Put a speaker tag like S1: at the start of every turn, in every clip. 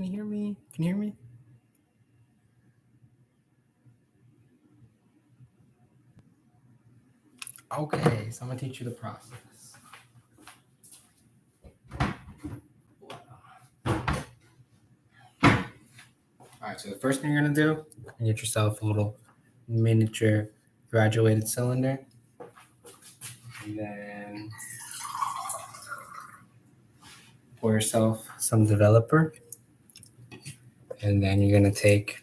S1: Can you hear me? Can you hear me? Okay, so I'm gonna teach you the process. All right, so the first thing you're gonna do, get yourself a little miniature graduated cylinder. And then pour yourself some developer. And then you're gonna take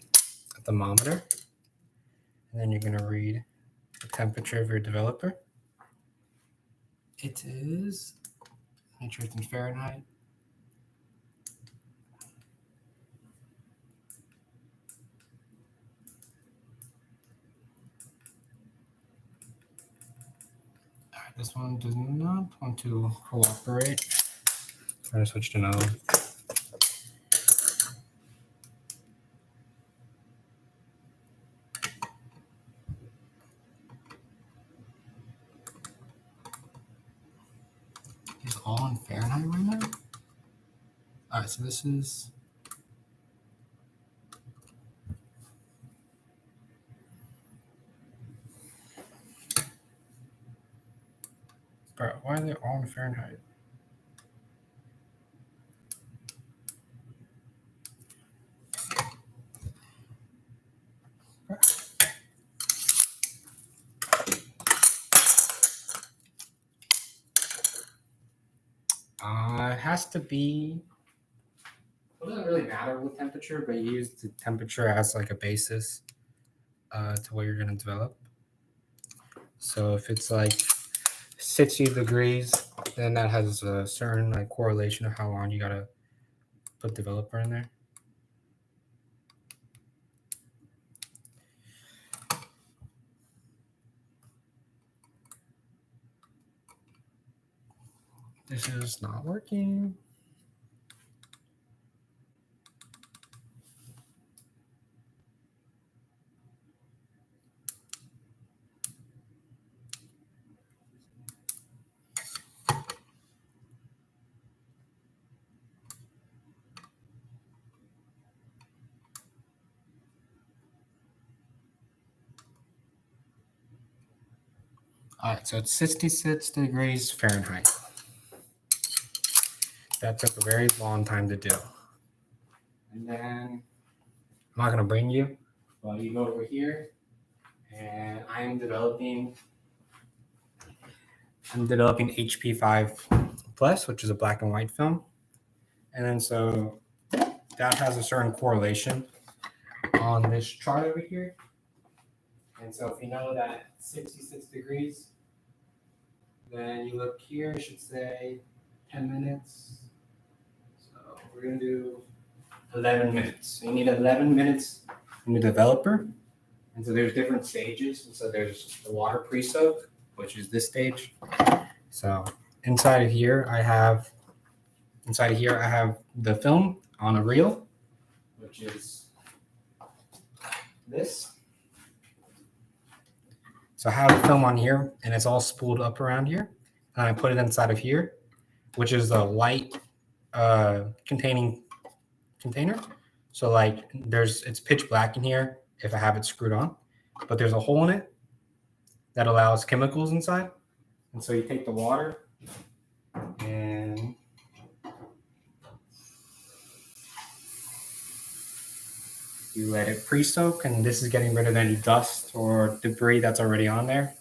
S1: a thermometer. And then you're gonna read the temperature of your developer. It is, make sure it's in Fahrenheit. All right, this one does not want to cooperate. I'm gonna switch to no. It's all in Fahrenheit right now. All right, so this is. Bro, why are they all in Fahrenheit? It has to be. It doesn't really matter what temperature, but you use the temperature as like a basis to what you're gonna develop. So if it's like 60 degrees, then that has a certain like correlation of how long you gotta put developer in there. This is not working. All right, so it's 66 degrees Fahrenheit. That took a very long time to do. And then I'm not gonna bring you, but you go over here, and I'm developing HP5 Plus, which is a black and white film. And then so that has a certain correlation on this chart over here. And so if you know that 66 degrees, then you look here, it should say 10 minutes. So we're gonna do 11 minutes. So you need 11 minutes in the developer. And so there's different stages. And so there's the water pre-soak, which is this stage. So inside of here, I have the film on a reel, which is this. So I have the film on here, and it's all spooled up around here. And I put it inside of here, which is a light containing container. So like it's pitch black in here if I have it screwed on, but there's a hole in it that allows chemicals inside. And so you take the water and you let it pre-soak, and this is getting rid of any dust or debris that's already on there.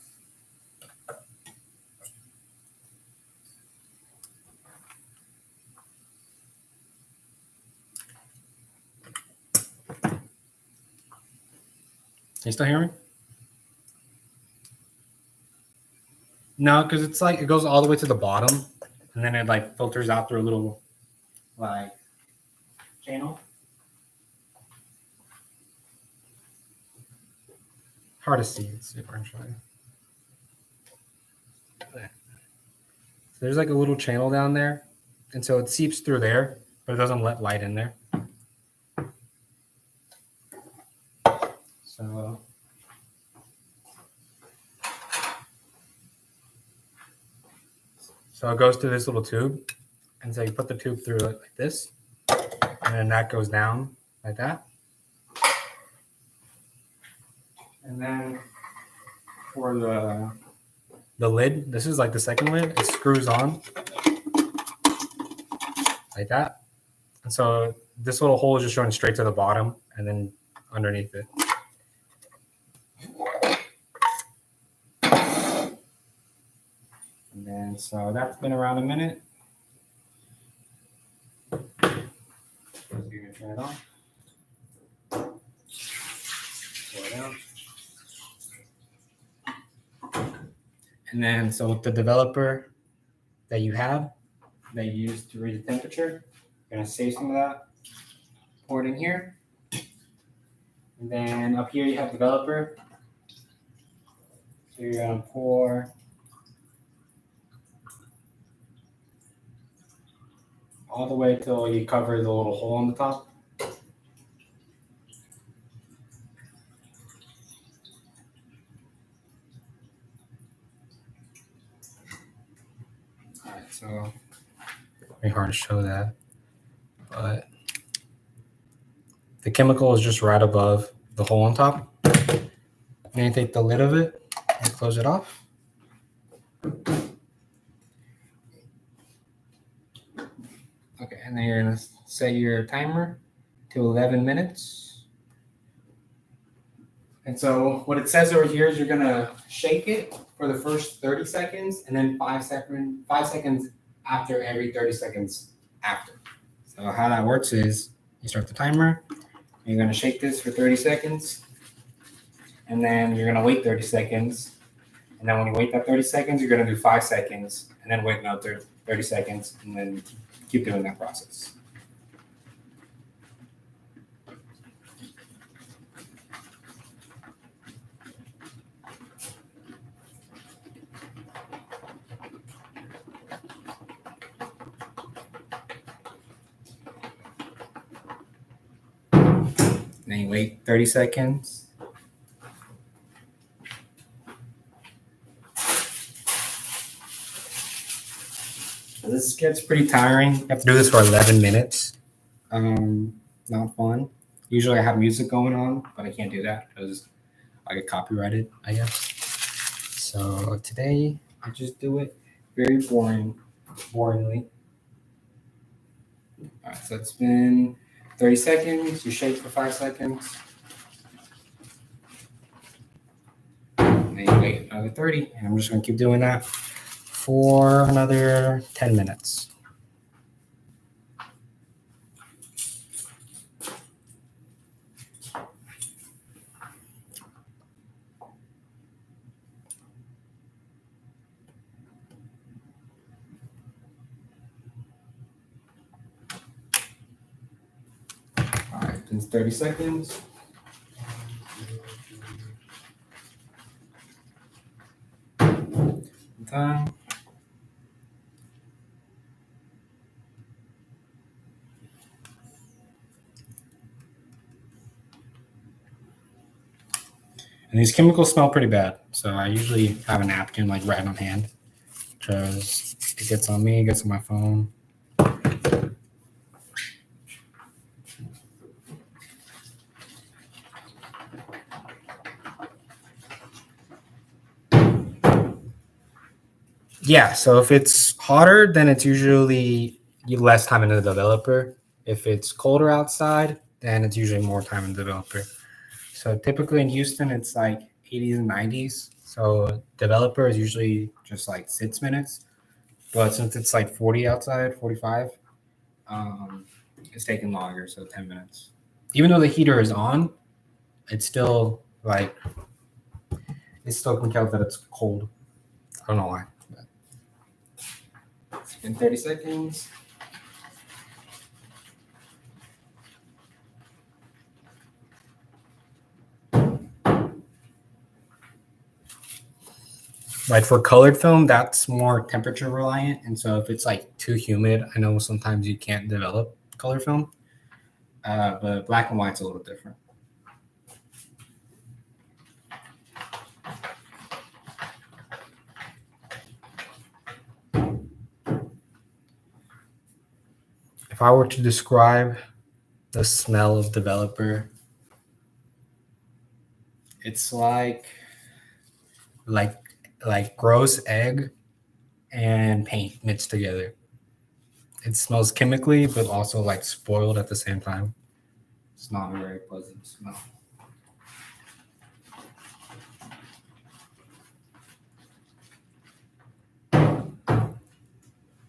S1: Can you still hear me? No, because it's like it goes all the way to the bottom, and then it like filters out through a little like channel. Hard to see. Let's see if I can show you. So there's like a little channel down there, and so it seeps through there, but it doesn't let light in there. So it goes through this little tube, and so you put the tube through it like this, And then that goes down like that. And then for the lid, this is like the second lid, it screws on like that. And so this little hole is just going straight to the bottom and then underneath it. And then so that's been around a minute. So you're gonna turn it on. Slow it down. And then so with the developer that you have that you use to read the temperature, you're gonna save some of that, pour it in here. And then up here you have developer. So you're gonna pour all the way till you cover the little hole on the top. All right, so very hard to show that, but the chemical is just right above the hole on top. And then you take the lid of it and close it off. Okay, and then you're gonna set your timer to 11 minutes. And so what it says over here is you're gonna shake it for the first 30 seconds and then 5 seconds after every 30 seconds after. So how that works is you start the timer, you're gonna shake this for 30 seconds, and then you're gonna wait 30 seconds. And then when you wait that 30 seconds, you're gonna do 5 seconds, and then wait another 30 seconds, and then keep doing that process. Then you wait 30 seconds. This gets pretty tiring. You have to do this for 11 minutes. Not fun. Usually I have music going on, but I can't do that because I get copyrighted, I guess. So today I just do it very boringly. All right, so it's been 30 seconds. You shake for 5 seconds. And then you wait another 30. And I'm just going to keep doing that for another 10 minutes. All right, it's 30 seconds. Done. And these chemicals smell pretty bad. So I usually have a napkin like right on hand. Because it gets on me, it gets on my phone. Yeah, so if it's hotter, then it's usually less time in the developer. If it's colder outside, then it's usually more time in the developer. So typically in Houston, it's like 80s and 90s. So developer is usually just like 6 minutes. But since it's like 40 outside, 45, it's taking longer, so 10 minutes. Even though the heater is on, it's still like, it still can tell that it's cold. I don't know why. In 30 seconds. Right, for colored film, that's more temperature reliant. And so if it's like too humid, I know sometimes you can't develop color film. But black and white's a little different. If I were to describe the smell of developer. It's like gross egg and paint mixed together. It smells chemically, but also like spoiled at the same time. It's not a very pleasant smell.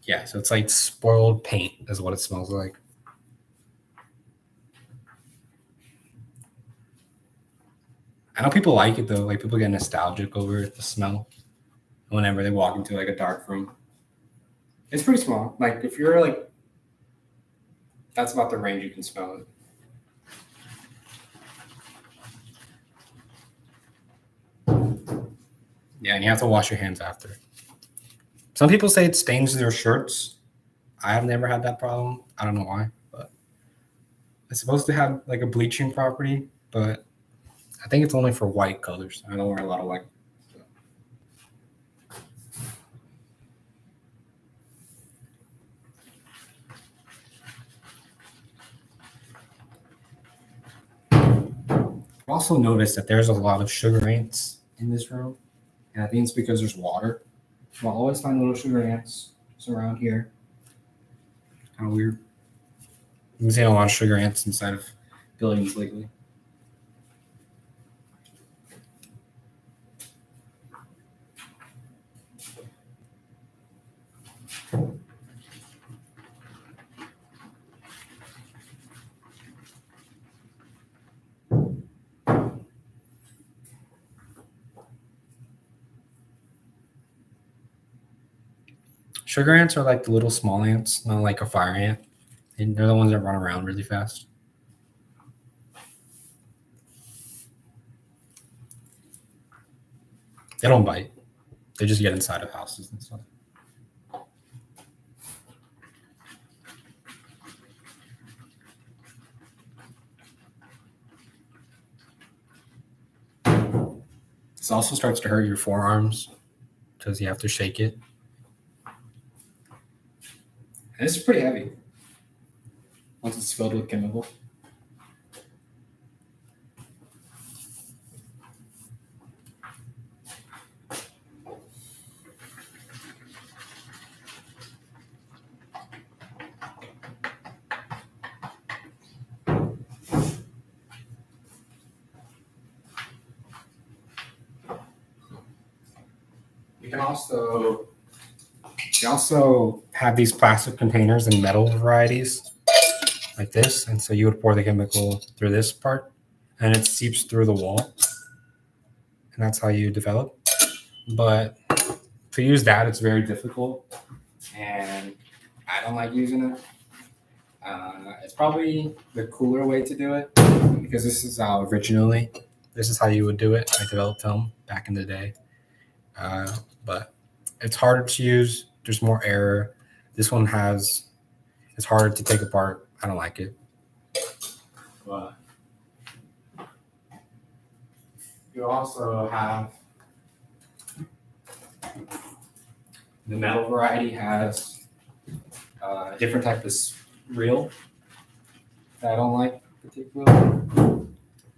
S1: Yeah, so it's like spoiled paint is what it smells like. I know people like it though. Like people get nostalgic over the smell whenever they walk into like a dark room. It's pretty small. Like if you're like, that's about the range you can smell it. Yeah, and you have to wash your hands after. Some people say it stains their shirts. I have never had that problem. I don't know why, but it's supposed to have like a bleaching property, but I think it's only for white colors. I don't wear a lot of white. I've also noticed that there's a lot of sugar ants in this room, and I think it's because there's water. So I'll always find little sugar ants just around here. Kind of weird. I've been seeing a lot of sugar ants inside of buildings lately. Sugar ants are like the little small ants, not like a fire ant. And they're the ones that run around really fast. They don't bite. They just get inside of houses and stuff. This also starts to hurt your forearms because you have to shake it. And this is pretty heavy once it's filled with chemical. You also have these plastic containers and metal varieties like this. And so you would pour the chemical through this part and it seeps through the wall. And that's how you develop. But to use that, it's very difficult. And I don't like using it. It's probably the cooler way to do it because this is how you would do it. I developed film back in the day. But it's harder to use. There's more error. It's harder to take apart. I don't like it. But you also have the metal variety has a different type of reel that I don't like particularly.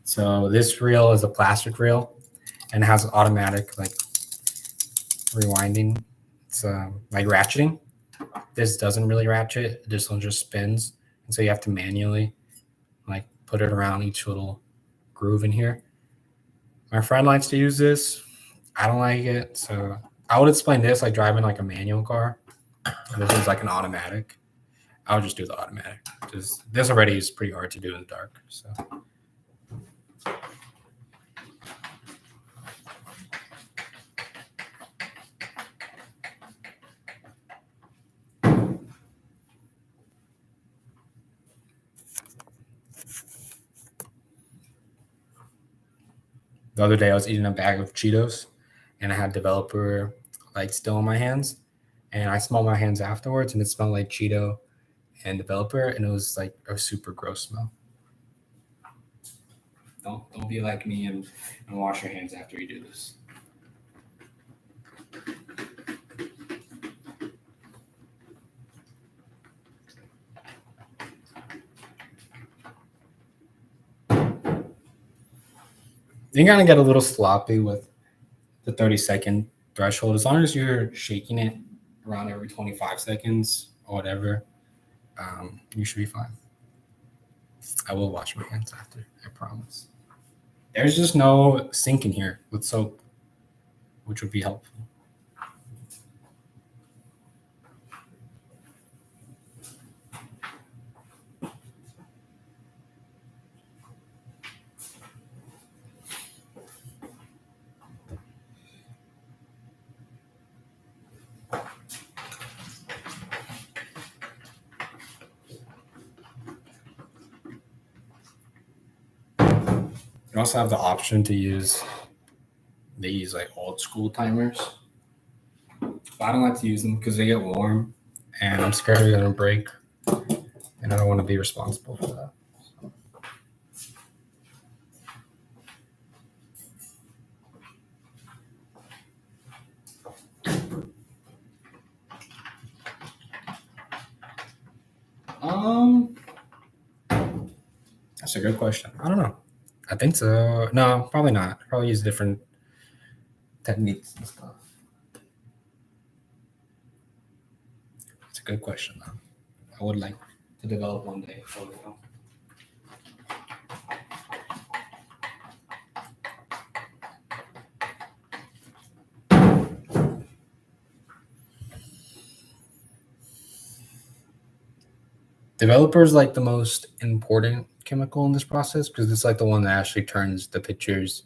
S1: So this reel is a plastic reel and has automatic like rewinding. It's like ratcheting. This doesn't really ratchet. This one just spins, and so you have to manually like put it around each little groove in here. My friend likes to use this. I don't like it, so I would explain this like driving like a manual car. This is like an automatic. I would just do the automatic. Just this already is pretty hard to do in the dark. So the other day I was eating a bag of Cheetos and I had developer like still on my hands. And I smelled my hands afterwards and it smelled like Cheeto and developer and it was like a super gross smell. Don't be like me and wash your hands after you do this. You're gonna get a little sloppy with the 30-second threshold. As long as you're shaking it around every 25 seconds or whatever, you should be fine. I will wash my hands after, I promise. There's just no sink in here with soap, which would be helpful. You also have the option to use these like old school timers. But I don't like to use them because they get warm and I'm scared they're gonna break. And I don't want to be responsible for that. That's a good question. I don't know. I think so. No, probably not. Probably use different techniques and stuff. It's a good question, though. I would like to develop one day. Developer is like the most important chemical in this process because it's like the one that actually turns the pictures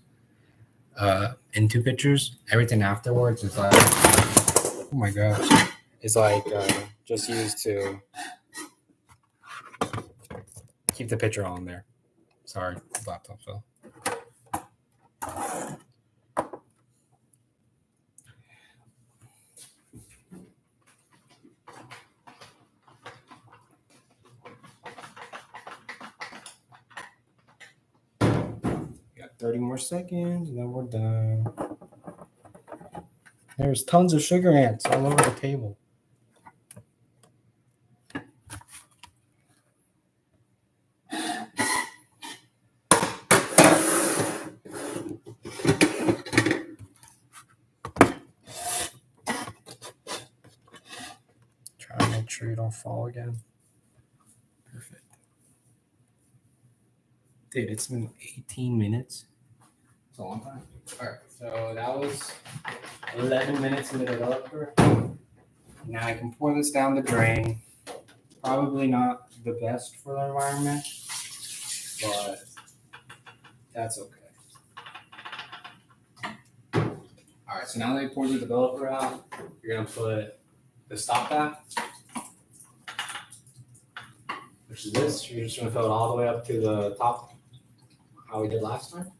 S1: into pictures. Everything afterwards is like, oh my gosh, is like just used to keep the picture on there. Sorry, laptop fell. Got 30 more seconds and then we're done. There's tons of sugar ants all over the table. Try to make sure you don't fall again. Perfect. Dude, it's been 18 minutes. It's a long time. All right, so that was 11 minutes in the developer. Now I can pour this down the drain. Probably not the best for the environment, but that's okay. All right, so now that you pour the developer out, you're gonna put the stop bath, which is this. You're just gonna fill it all the way up to the top, how we did last time.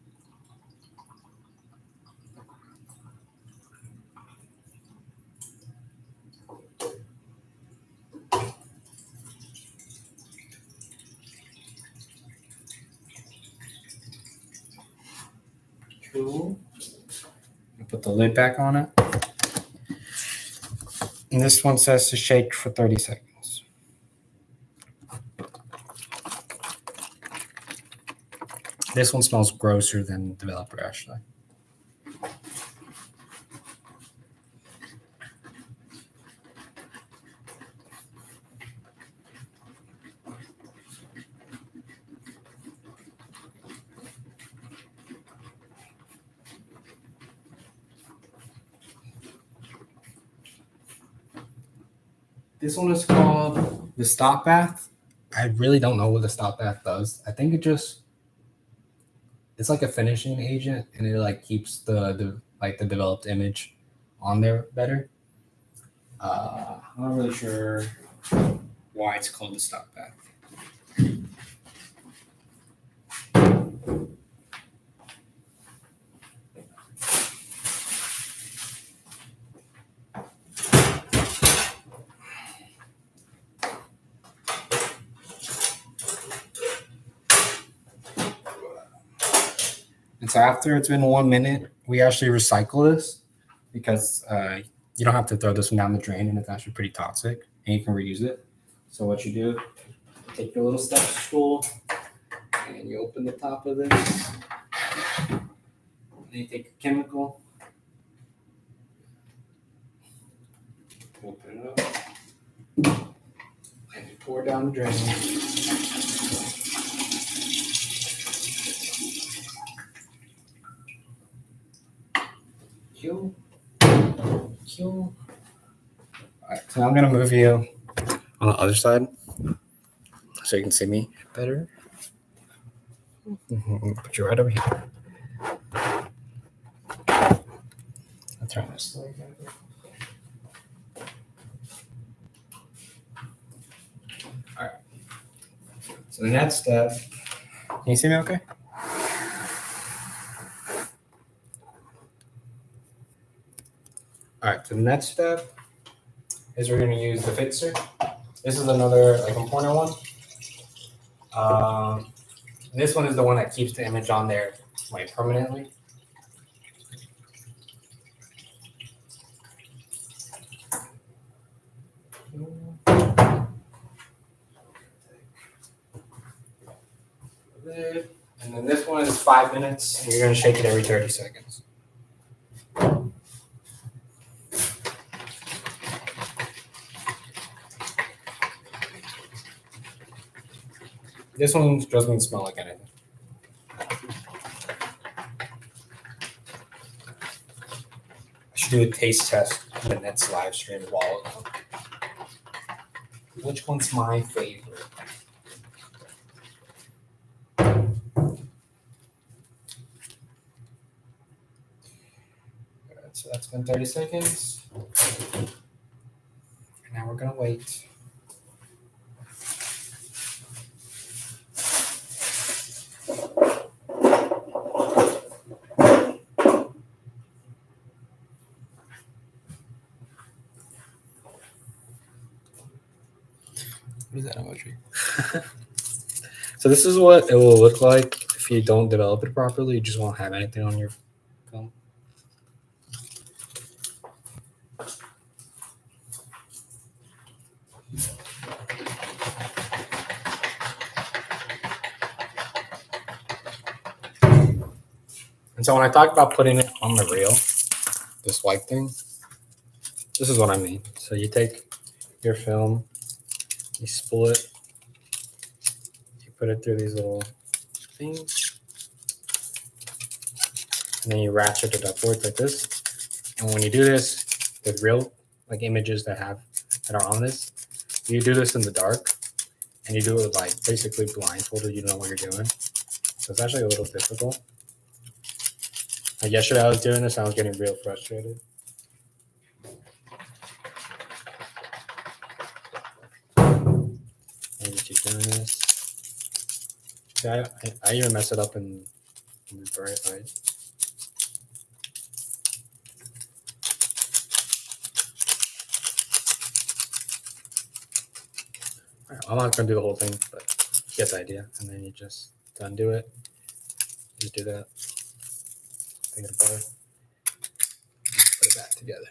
S1: Cool. Put the lid back on it. And this one says to shake for 30 seconds. This one smells grosser than the developer, actually. This one is called the stop bath. I really don't know what the stop bath does. I think it's like a finishing agent, and it like keeps the developed image on there better. I'm not really sure why it's called the stop bath. And so after it's been 1 minute, we actually recycle this because you don't have to throw this one down the drain, and it's actually pretty toxic, and you can reuse it. So what you do, take your little step stool, and you open the top of this, Then you take a chemical. Open it up. And you pour down the drain. Q. Alright, so now I'm gonna move you on the other side so you can see me better. Put you right over here. I'll turn this leg over. Alright. So the next step, can you see me okay? Alright, so the next step is we're gonna use the fixer. This is another like important one. This one is the one that keeps the image on there like permanently. And then this one is 5 minutes, and you're gonna shake it every 30 seconds. This one doesn't smell like anything. I should do a taste test in the next live stream while ago. Which one's my favorite? Alright, so that's been 30 seconds. And now we're gonna wait. What is that emoji? So this is what it will look like if you don't develop it properly. You just won't have anything on your film. And so when I talk about putting it on the reel, this white thing, this is what I mean. So you take your film, you spool it, you put it through these little things, and then you ratchet it upwards like this. And when you do this with real like images that are on this, you do this in the dark, and you do it like basically blindfolded. You know what you're doing, so it's actually a little difficult. Like yesterday, I was doing this, and I was getting real frustrated. And you keep doing this. See, I even mess it up in the bright light. All right, I'm not gonna do the whole thing, but you get the idea. And then you just undo it. Just do that. Take it apart. Put it back together.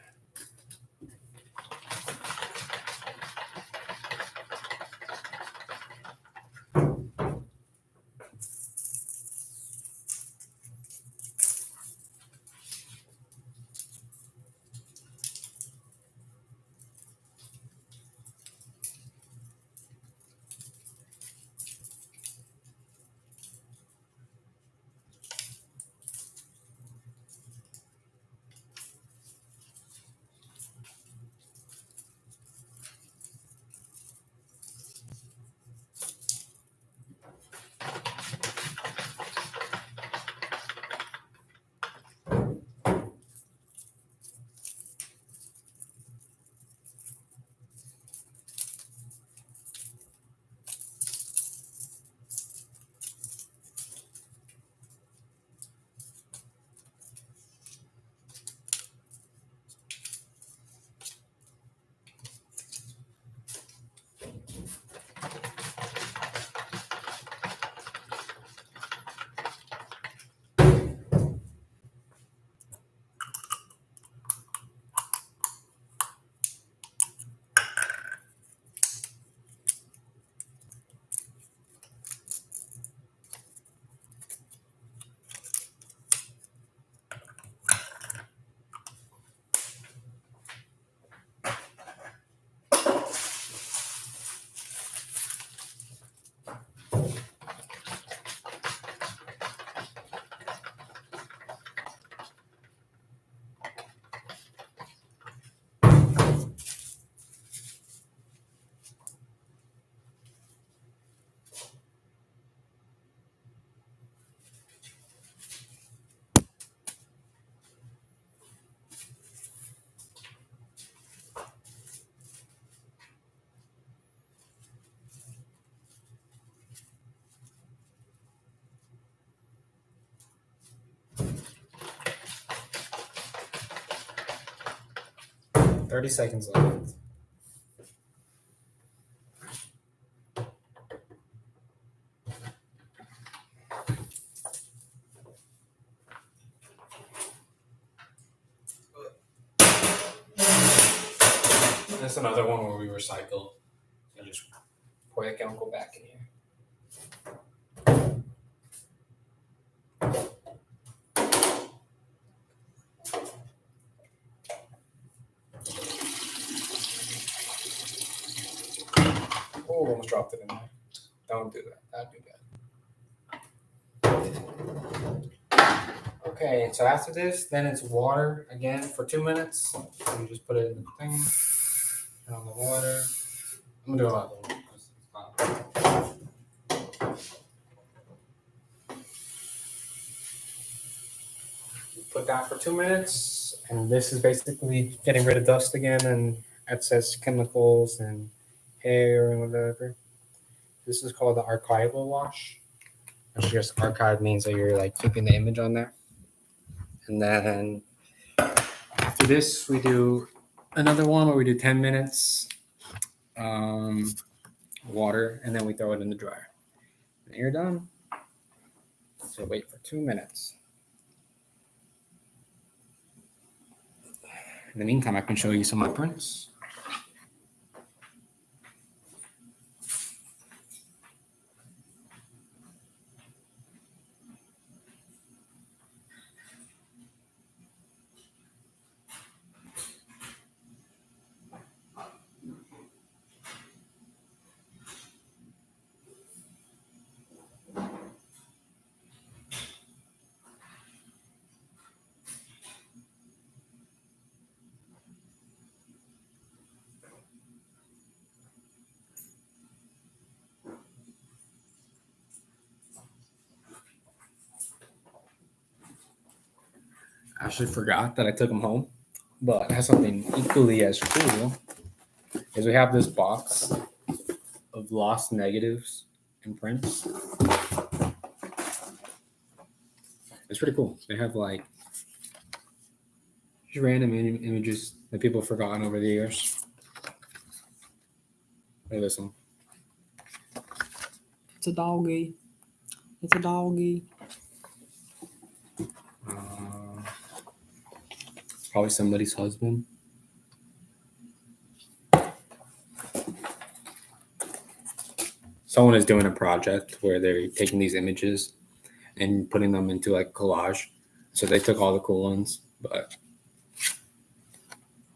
S1: 30 seconds left. That's another one where we recycle and just pour the chemical back in here. Oh, almost dropped it in there. Don't do that. That'd be bad. Okay, so after this, then it's water again for 2 minutes. So you just put it in the thing, turn on the water. I'm gonna do another one. Put that for 2 minutes, and this is basically getting rid of dust again and excess chemicals and hair and whatever. This is called the archival wash. Which just archive means that you're like keeping the image on there. And then after this, we do another one where we do 10 minutes water, and then we throw it in the dryer. And you're done. So wait for 2 minutes. In the meantime, I can show you some of my prints. I actually forgot that I took them home, but it has something equally as cool. Is we have this box of lost negatives and prints. It's pretty cool. They have like just random images that people have forgotten over the years. Look at this one. It's a doggy. It's a doggy. Probably somebody's husband. Someone is doing a project where they're taking these images and putting them into like collage. So they took all the cool ones, but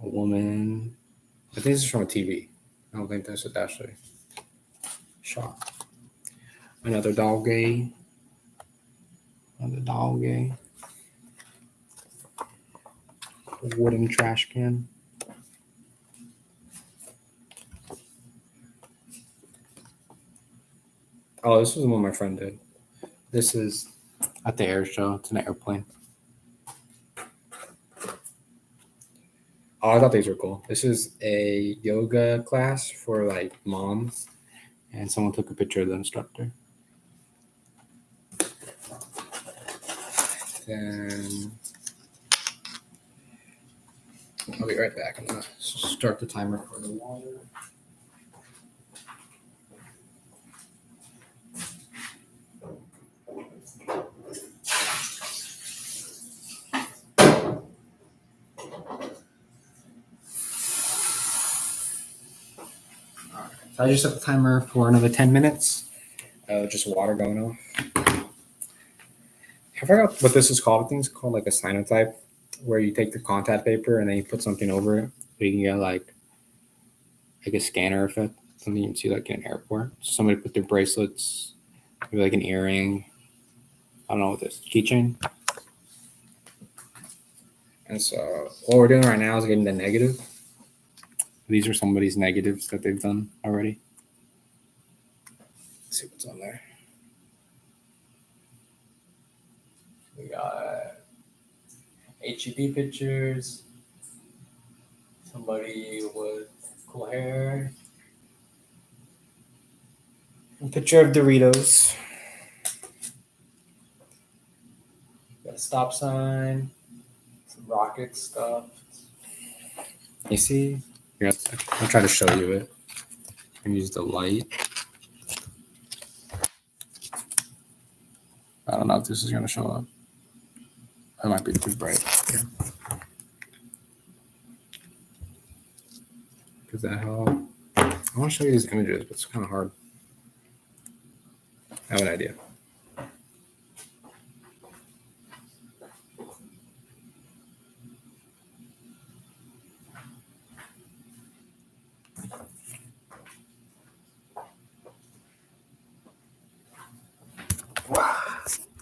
S1: a woman, I think this is from a TV. I don't think that's what actually shot. Another doggy. Another doggy. A wooden trash can. Oh, this was the one my friend did. This is at the air show. It's an airplane. Oh, I thought these were cool. This is a yoga class for like moms, and someone took a picture of the instructor. Then I'll be right back. I'm gonna start the timer for the water. So I just set the timer for another 10 minutes. Just water going off. I forgot what this is called. I think it's called like a cyanotype, where you take the contact paper and then you put something over it. So you can get like a scanner effect, something you can see like in an airport. Somebody put their bracelets, maybe like an earring. I don't know what this keychain. And so what we're doing right now is getting the negative. These are somebody's negatives that they've done already. Let's see what's on there. We got HP pictures. Somebody with cool hair. A picture of Doritos. Got a stop sign. Some rocket stuff. You see? Here, I'll try to show you it. And use the light. I don't know if this is going to show up. It might be too bright. Yeah. Does that help? I want to show you these images, but it's kind of hard. I have an idea.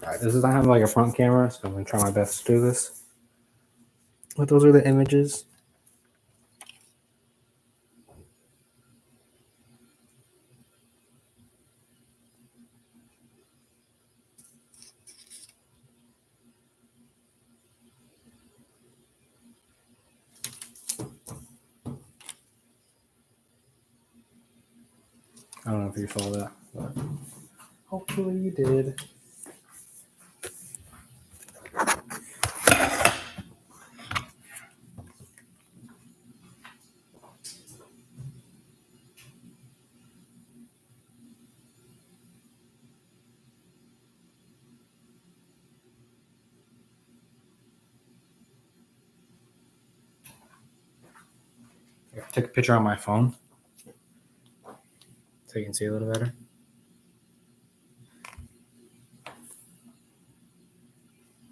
S1: Alright, this is I have like a front camera, so I'm gonna try my best to do this. But those are the images. I don't know if you saw that, but hopefully you did. Take a picture on my phone so you can see a little better.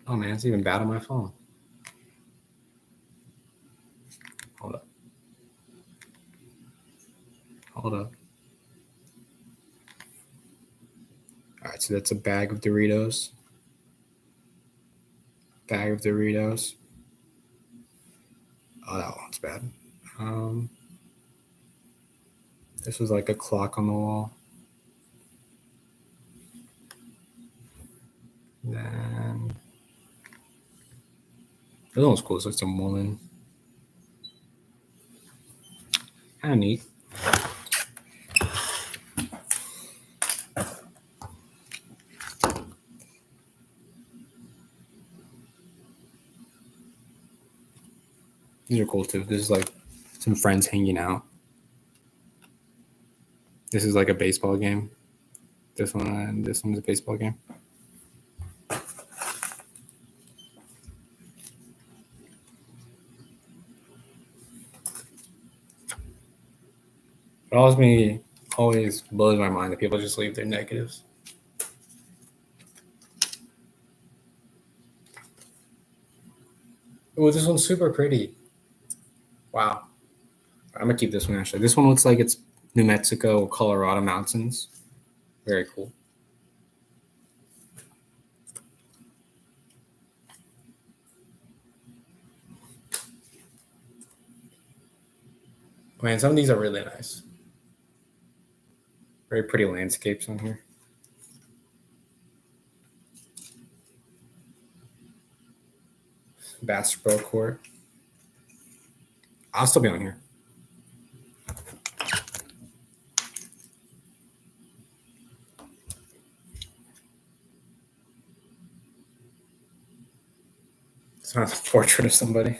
S1: Oh man, it's even bad on my phone. Hold up. Hold up. All right, so that's a bag of Doritos. Bag of Doritos. Oh, that one's bad. This was like a clock on the wall. Then this one was cool. It's like some woman. Kind of neat. These are cool too. This is like some friends hanging out. This is like a baseball game. This one and this one's a baseball game. It always blows my mind that people just leave their negatives. Oh, this one's super pretty. Wow. I'm gonna keep this one actually. This one looks like it's New Mexico, Colorado mountains. Very cool. Man, some of these are really nice. Very pretty landscapes on here. Basketball court. I'll still be on here. It's not a portrait of somebody.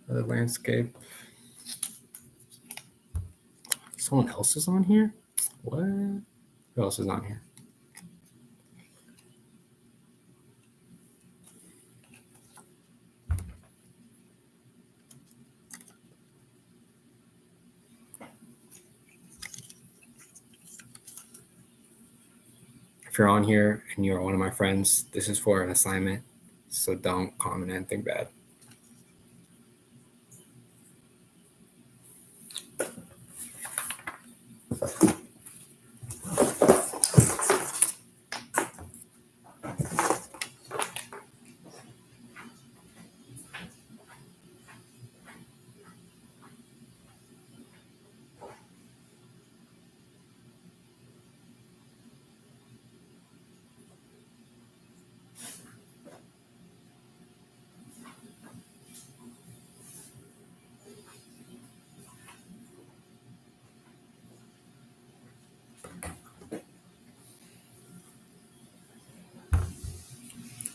S1: The landscape. Someone else is on here? What? Who else is on here? If you're on here and you're one of my friends, this is for an assignment, so don't comment anything bad.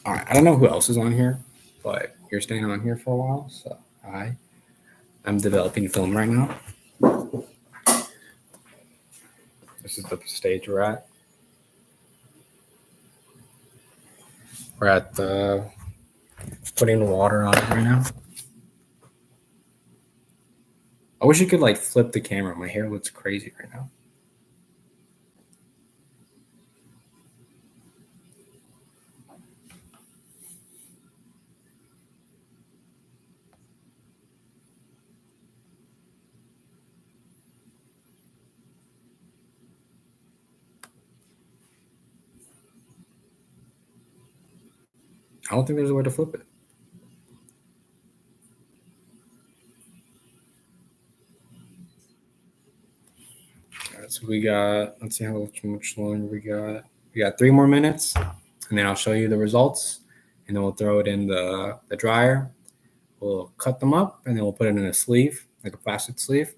S1: All right, I don't know who else is on here, but you're staying on here for a while, so I'm developing film right now. This is the stage we're at. We're at the putting water on it right now. I wish you could like flip the camera. My hair looks crazy right now. I don't think there's a way to flip it. All right, so we got, let's see how much longer we got. We got 3 more minutes, and then I'll show you the results, and then we'll throw it in the dryer. We'll cut them up, and then we'll put it in a sleeve, like a plastic sleeve.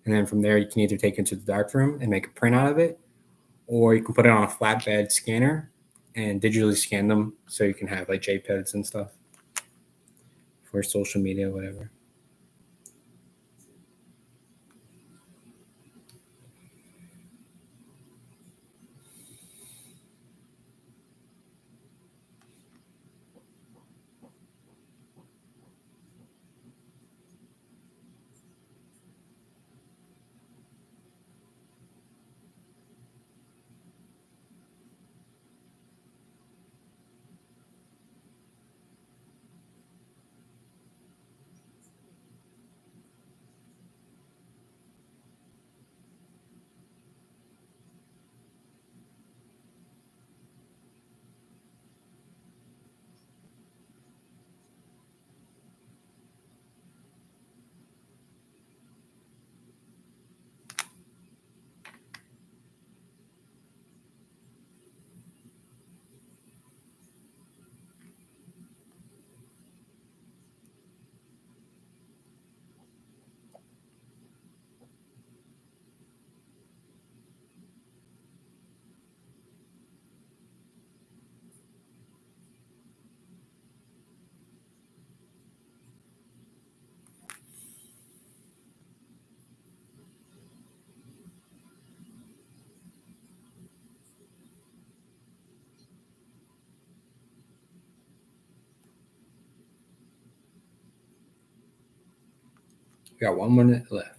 S1: And then from there, you can either take it to the darkroom and make a print out of it, or you can put it on a flatbed scanner and digitally scan them so you can have like JPEGs and stuff for social media, whatever. We got 1 minute left.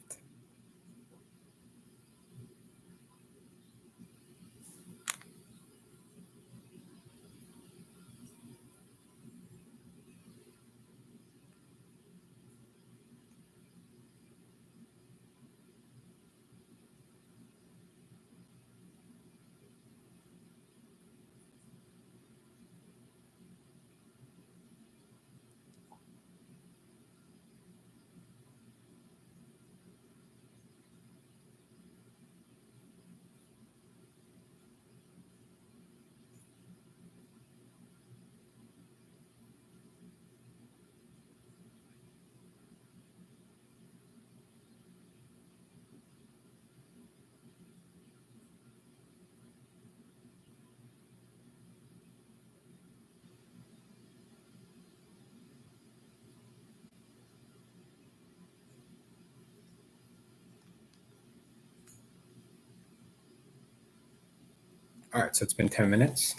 S1: All right, so it's been 10 minutes.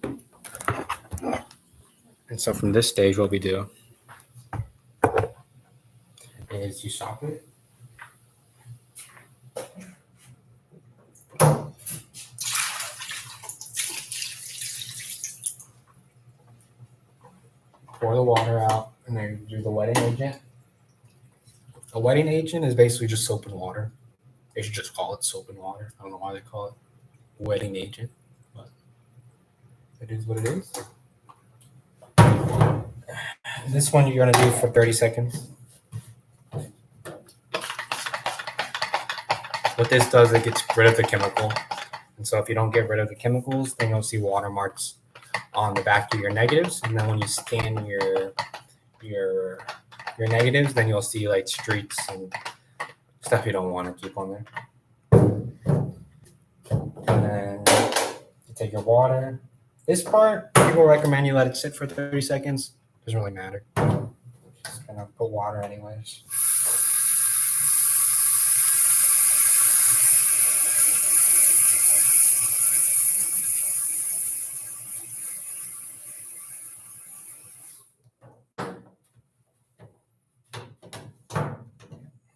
S1: And so from this stage, what we do is you stop it. Pour the water out, and then do the wetting agent. A wetting agent is basically just soap and water. They should just call it soap and water. I don't know why they call it wetting agent, but it is what it is. This one you're going to do for 30 seconds. What this does, it gets rid of the chemical. And so if you don't get rid of the chemicals, then you'll see watermarks on the back of your negatives. And then when you scan your negatives, then you'll see like streaks and stuff you don't want to keep on there. And then you take your water, This part, people recommend you let it sit for 30 seconds. Doesn't really matter. Just gonna put water anyways.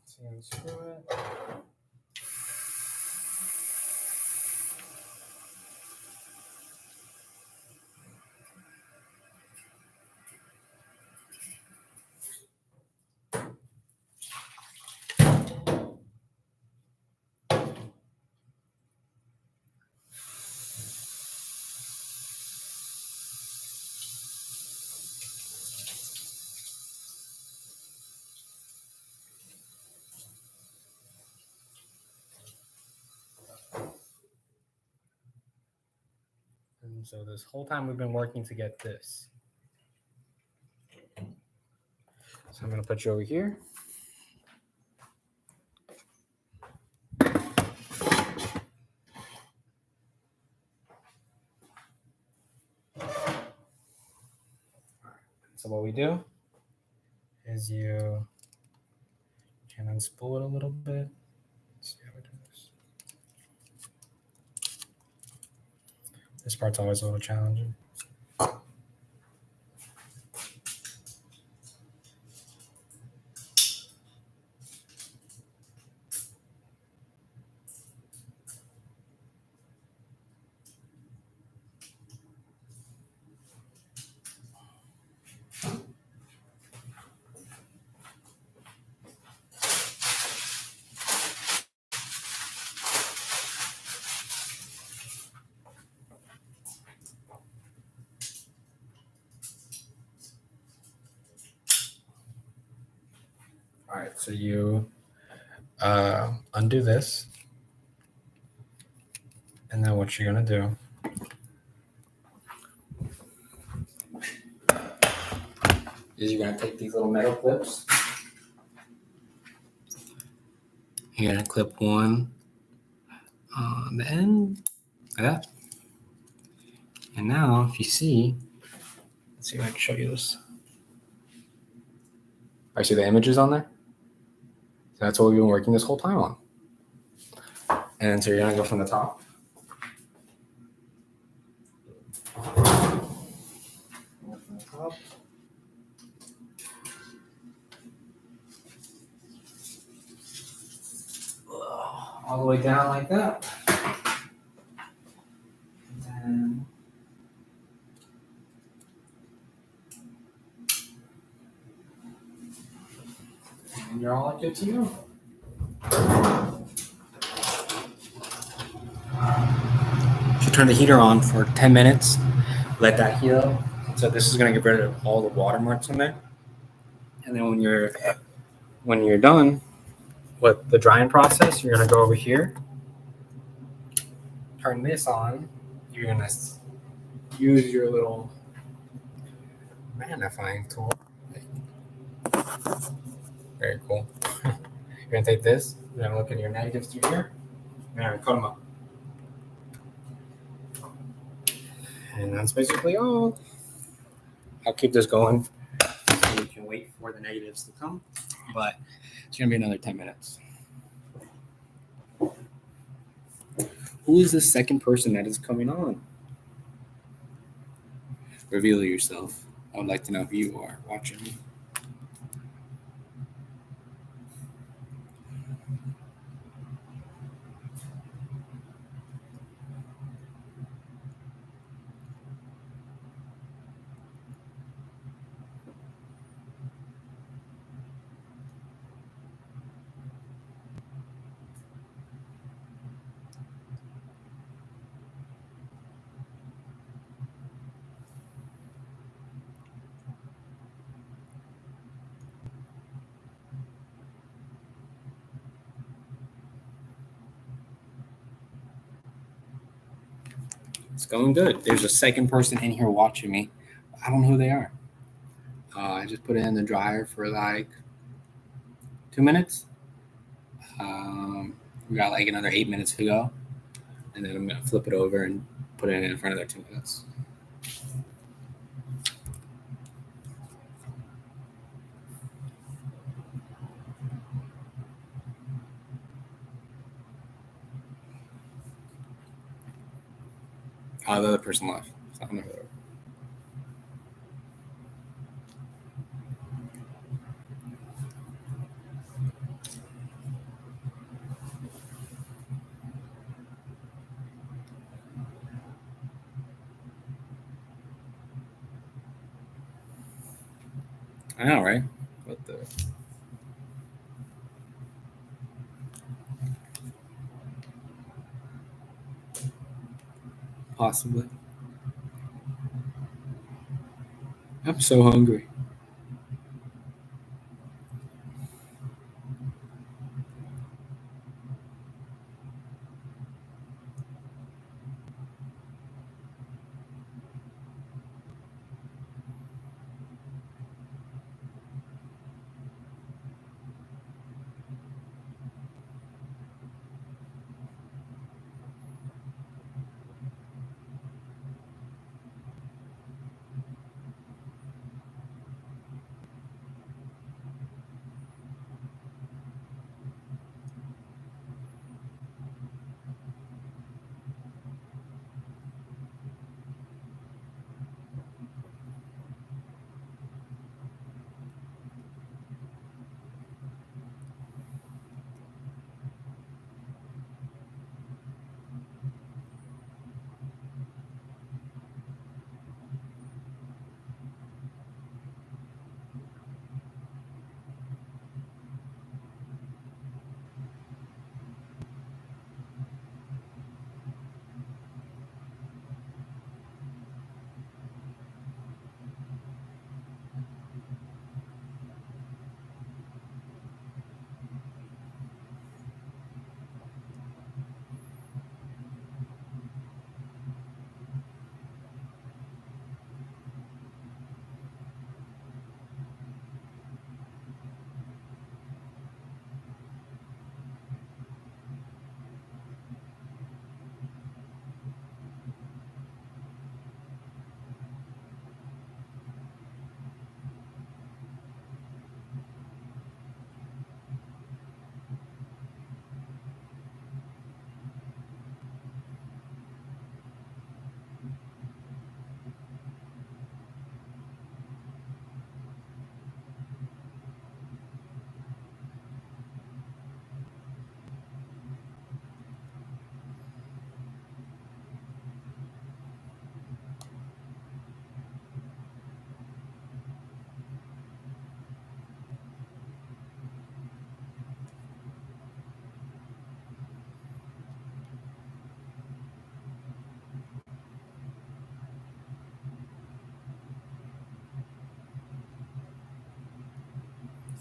S1: So you unscrew it. And so this whole time we've been working to get this. So I'm going to put you over here. So what we do is you can unspool it a little bit. Let's see how we do this. This part's always a little challenging. All right, so you undo this, and then what you're gonna do is you're gonna take these little metal clips. You're gonna clip one on the end, like that. And now, if you see, let's see if I can show you this. I see the images on there. So that's what we've been working this whole time on. And so you're gonna go from the top. All the way down like that. And you're all good to go. You turn the heater on for 10 minutes, let that heat up. So this is gonna get rid of all the watermarks in there. And then when you're done with the drying process, you're gonna go over here, turn this on. You're gonna use your little magnifying tool. Very cool. You're gonna take this, you're gonna look at your negatives through here, you're gonna cut them up. And that's basically all. I'll keep this going so we can wait for the negatives to come, but it's gonna be another 10 minutes. Who is the second person that is coming on? Reveal yourself. I would like to know who you are watching me. It's going good. There's a second person in here watching me. I don't know who they are. I just put it in the dryer for like 2 minutes. We got like another 8 minutes to go. And then I'm going to flip it over and put it in for another 2 minutes. The other person left. So I don't know who they were. I know, right? What the? Possibly. I'm so hungry.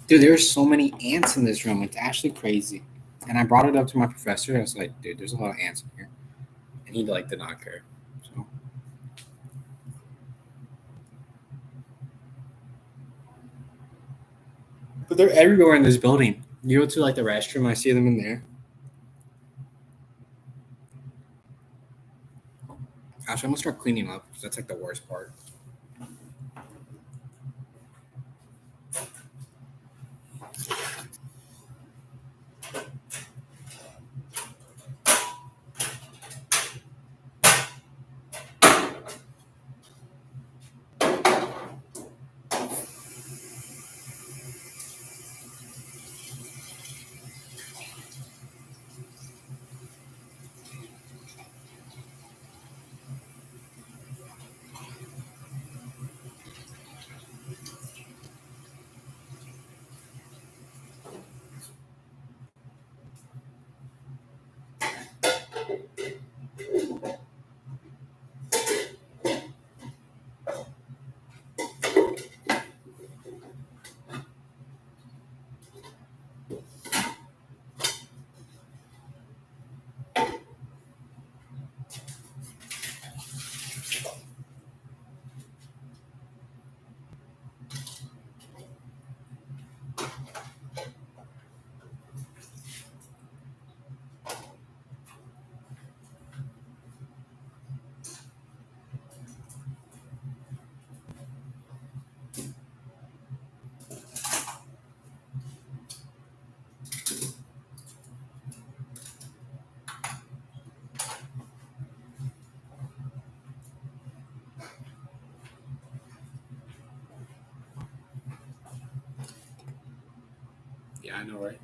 S1: Dude, there's so many ants in this room. It's actually crazy. And I brought it up to my professor. I was like, dude, there's a lot of ants in here. And he like did not care. So but they're everywhere in this building. You go to like the restroom, I see them in there. Actually, I'm gonna start cleaning up because that's like the worst part. Yeah, I know, right?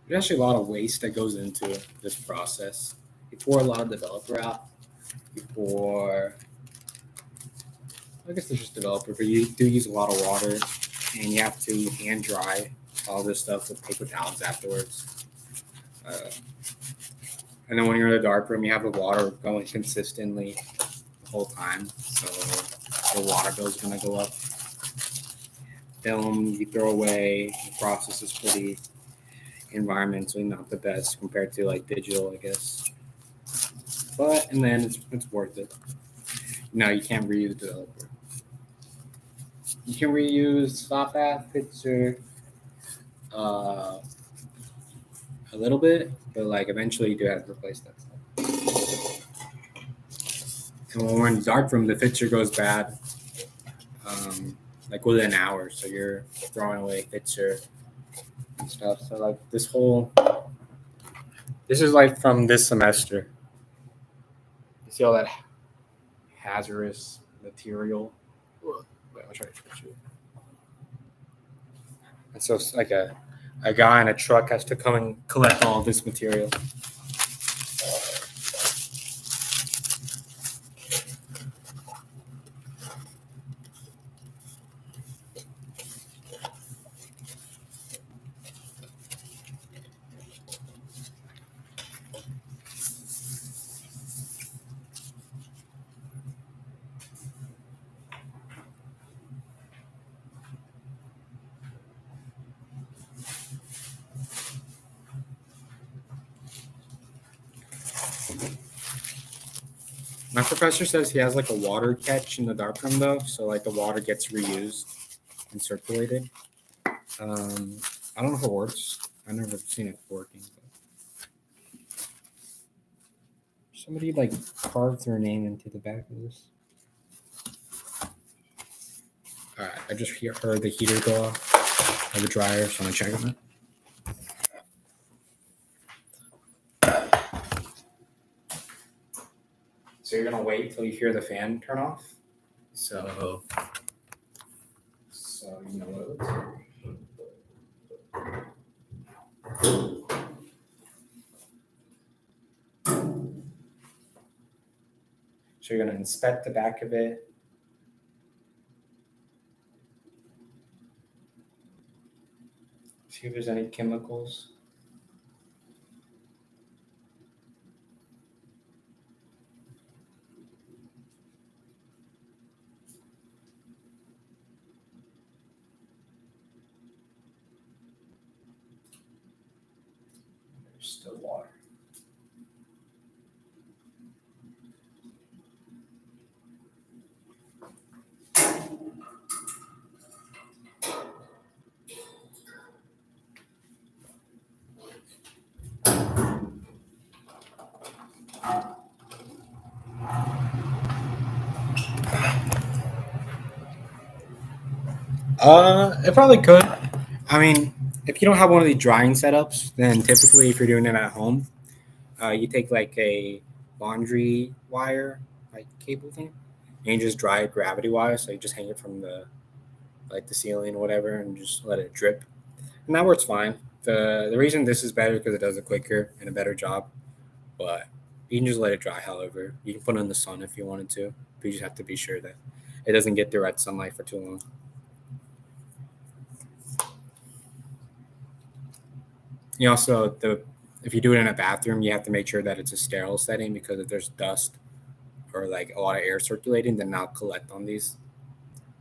S1: There's actually a lot of waste that goes into this process. You pour a lot of developer out. You pour, I guess there's just developer, but you do use a lot of water, and you have to hand dry all this stuff with paper towels afterwards. Uh, and then when you're in the dark room, you have the water going consistently the whole time, so the water bill is going to go up. Film you throw away. The process is pretty environmentally not the best compared to like digital, I guess. But and then it's worth it. No, you can't reuse developer. You can reuse stop path picture a little bit, but like eventually you do have to replace that stuff. And when we're in the dark room, the fixture goes bad, like within an hour. So you're throwing away fixture and stuff. So like this is like from this semester. You see all that hazardous material. Wait, I'll try to show you. And so it's like a guy in a truck has to come and collect all this material. My professor says he has like a water catch in the darkroom though, so like the water gets reused and circulated. I don't know if it works. I've never seen it working. But somebody like carved their name into the back of this. All right, I just heard the heater go off of the dryer, so I'm gonna check on it. So you're gonna wait till you hear the fan turn off. So you know what it looks like. So you're gonna inspect the back of it. See if there's any chemicals. There's still water. It probably could. I mean, if you don't have one of these drying setups, then typically if you're doing it at home, you take like a laundry wire, like cable thing, and you just dry a gravity wire. So you just hang it from the ceiling or whatever, and just let it drip, and that works fine. The reason this is better because it does it quicker and a better job, but you can just let it dry. However, you can put it in the sun if you wanted to, but you just have to be sure that it doesn't get direct sunlight for too long. You also if you do it in a bathroom, you have to make sure that it's a sterile setting because if there's dust or like a lot of air circulating, then that'll collect on these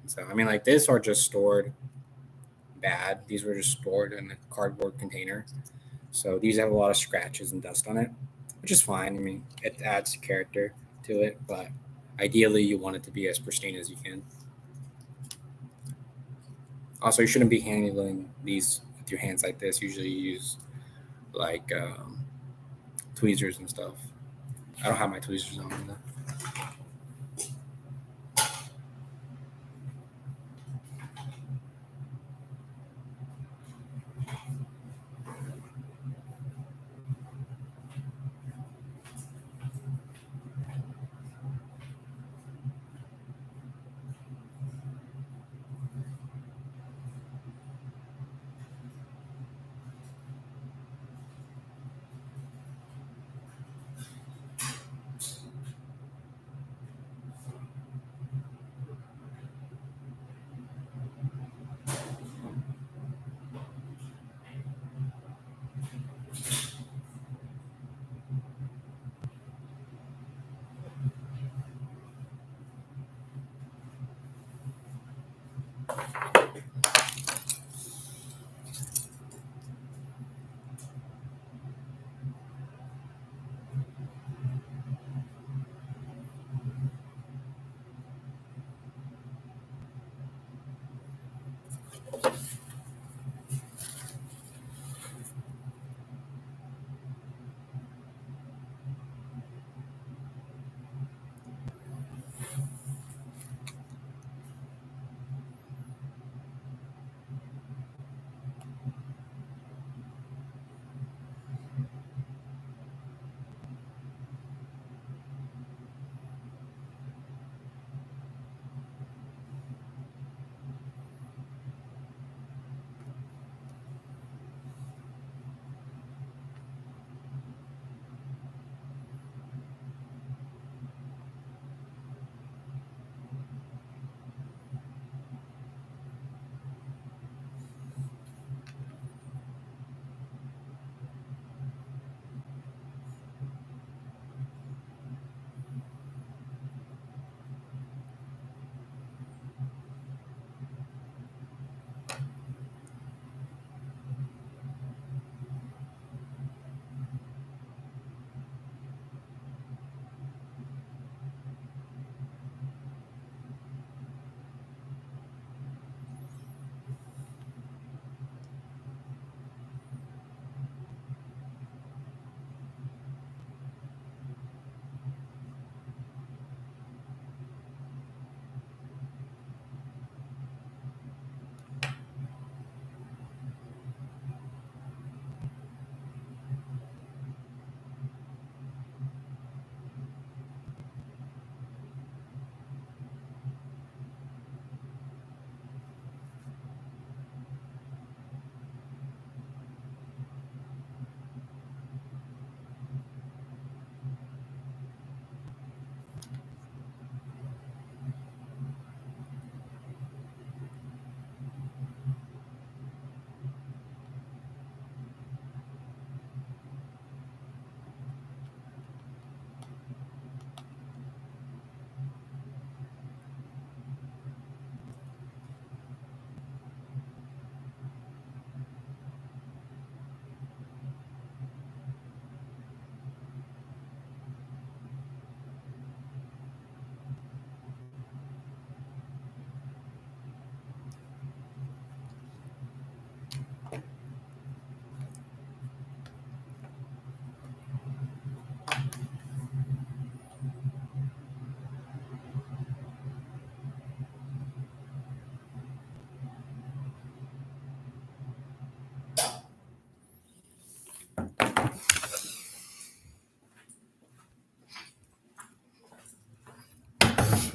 S1: So I mean, like this are just stored bad. These were just stored in a cardboard container. So these have a lot of scratches and dust on it, which is fine. I mean, it adds character to it, but ideally you want it to be as pristine as you can. Also, you shouldn't be handling these with your hands like this. Usually you use like tweezers and stuff. I don't have my tweezers on either.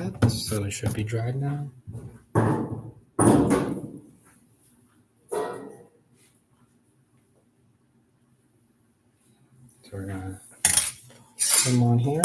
S1: Perfect. So it should be dried now. So we're gonna put them on here.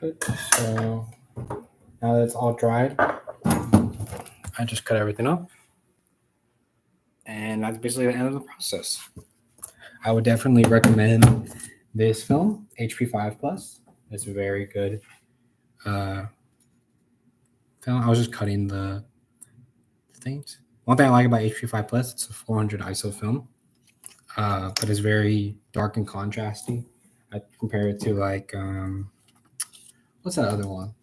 S1: Perfect. So now that it's all dried, I just cut everything up. And that's basically the end of the process. I would definitely recommend this film, HP5 Plus. It's a very good film. I was just cutting the things. One thing I like about HP5 Plus, it's a 400 ISO film, but it's very dark and contrasty. I compare it to like what's that other one?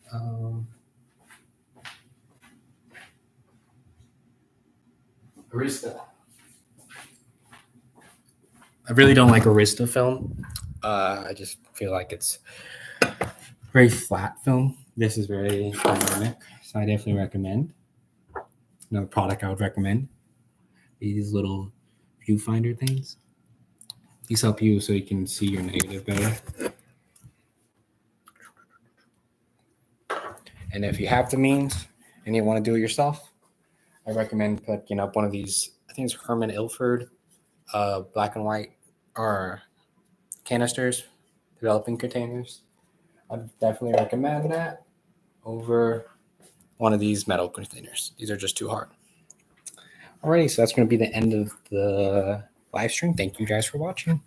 S1: Arista. I really don't like Arista film. I just feel like it's very flat film. This is very dynamic, so I definitely recommend. Another product I would recommend: these little viewfinder things. These help you so you can see your negative better. And if you have the means and you want to do it yourself, I recommend picking up one of these. I think it's Herman Ilford, black and white or canisters, developing containers. I'd definitely recommend that over one of these metal containers. These are just too hard. Alrighty, so that's going to be the end of the live stream. Thank you guys for watching.